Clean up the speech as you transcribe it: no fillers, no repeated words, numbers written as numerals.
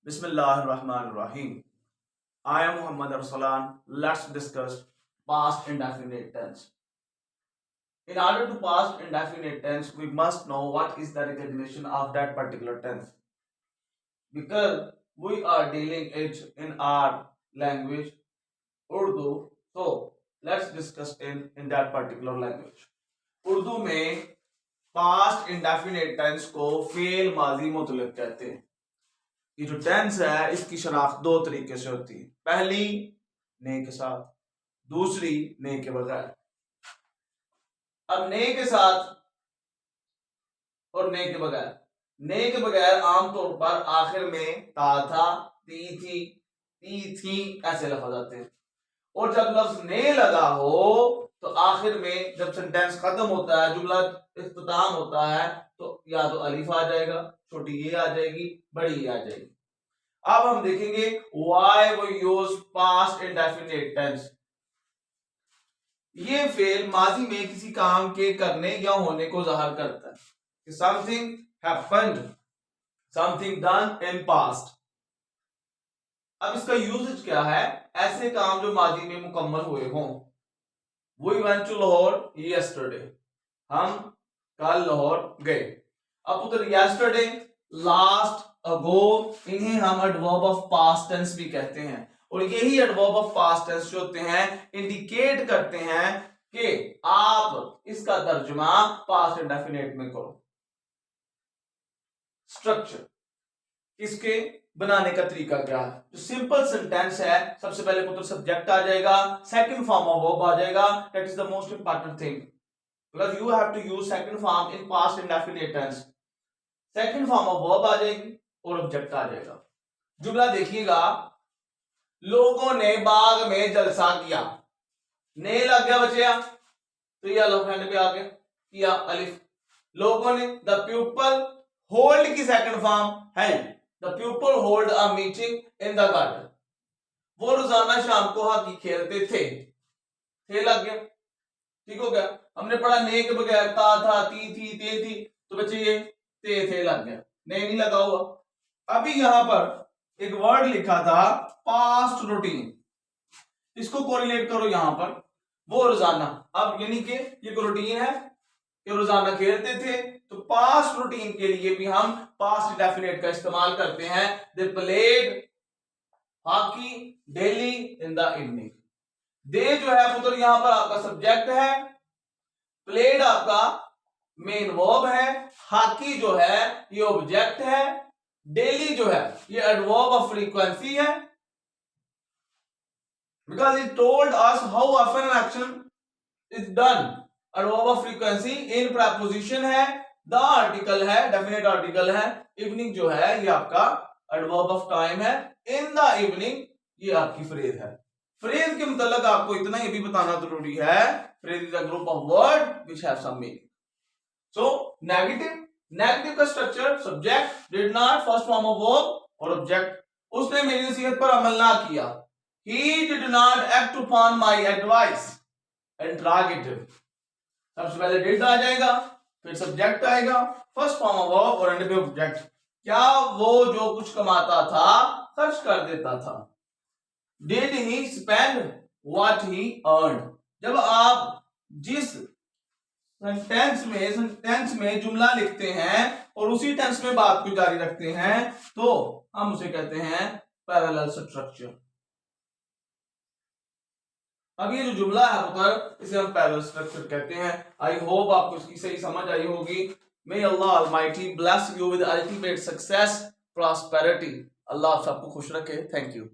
Bismillahirrahmanirrahim. I am Muhammad Arsalan. Let's discuss past indefinite tense. In order to past indefinite tense, we must know what is the recognition of that particular tense. Because we are dealing it in our language, Urdu. So let's discuss in that particular language. Urdu में past indefinite tense को fail माजी मुतलक कहते हैं। ये जो tense है इसकी शनाख्त दो तरीके से होती है। पहली ने के साथ, दूसरी ने के बगैर। अब ने के साथ और ने के बगैर, ने के बगैर आमतौर पर आखिर में ता था, ती थी ऐसे लफ्ज आते हैं। और जब लफ्ज ने लगा हो तो आखिर में जब सेंटेंस खत्म होता है, जुमला इख्तिताम होता है, तो या तो अलिफ आ जाएगा, छोटी ये आ जाएगी, बड़ी ये आ जाएगी। अब हम देखेंगे why we use past indefinite tense. ये फेल माजी में किसी काम के करने या होने को जाहिर करता है कि something happened, something done in past. अब इसका यूजेज क्या है? ऐसे काम जो माजी में मुकम्मल हुए हों। We went to Lahore yesterday. हम कल लाहौर गए। अब उधर yesterday, last, ago, इन्हें हम adverb of past tense भी कहते हैं। और यही adverb of past tense जो होते हैं इंडिकेट करते हैं कि आप इसका तर्जुमा past indefinite में करो। स्ट्रक्चर इसके बनाने का तरीका क्या है? जो सिंपल सेंटेंस है, सबसे पहले पुत्र सब्जेक्ट आ जाएगा, सेकंड फॉर्म ऑफ वर्ब आ जाएगा। That is the most important thing, because you have to use second form in past indefinite tense. Second form of verb आ जाएगी और ऑब्जेक्ट आ जाएगा। जुमला देखिएगा, लोगों ने बाग में जलसा किया। ने लग गया बच्चा, तो ये अलिफ हैंड पे आ गया, किया अलिफ। लोगों ने, द पीपल, होल्ड की second form held. The pupil hold a meeting in the garden. वो रोजाना शाम को हॉकी खेलते थे लग गया, ठीक हो गया। हमने पढ़ा ने के बगैर ता था, ती थी, ते थी, तो बच्चे ये थे लग गया, ने नहीं लगा हुआ। अभी यहां पर एक वर्ड लिखा था पास्ट रूटीन, इसको कोरिलेट करो यहां पर, वो रोजाना। अब यानी कि ये रूटीन है कि रोजाना खेलते थे, तो पास्ट रूटीन के लिए भी हम पास्ट इंडेफिनिट का इस्तेमाल करते हैं। They played hockey daily in the evening. They जो है पुत्र यहां पर आपका सब्जेक्ट है, प्लेड आपका मेन वर्ब है, हॉकी जो है ये ऑब्जेक्ट है, डेली जो है ये एडवर्ब ऑफ फ्रीक्वेंसी है। Because it told us how often an action is done. Adverb of frequency in preposition है, द आर्टिकल है, डेफिनेट आर्टिकल है, इवनिंग जो है ये आपका एडवर्ब ऑफ टाइम है, इन द इवनिंग ये आपकी फ्रेज है। फ्रेज के मतलब आपको इतना ये भी बताना जरूरी है, phrase is a group of word which have some meaning. So negative का structure subject, did not, first form of verb और ऑब्जेक्ट। उसने मेरी नसीहत पर अमल ना किया, he did not act upon my advice. Interrogative, सबसे पहले डिड आ जाएगा, फिर सब्जेक्ट आएगा, फर्स्ट फॉर्म ऑफ वर्ब और एंड पे ऑब्जेक्ट। क्या वो जो कुछ कमाता था खर्च कर देता था? Did he spend what he earned. जब आप जिस सेंटेंस में जुमला लिखते हैं और उसी टेंस में बात को जारी रखते हैं तो हम उसे कहते हैं पैरेलल स्ट्रक्चर। अब ये जो जुमला है पुत्र, इसे हम पैरेलल स्ट्रक्चर कहते हैं। आई होप आपको इसकी सही समझ आई होगी। May Allah almighty bless you with ultimate success, prosperity. Allah आप सबको खुश रखे। Thank you.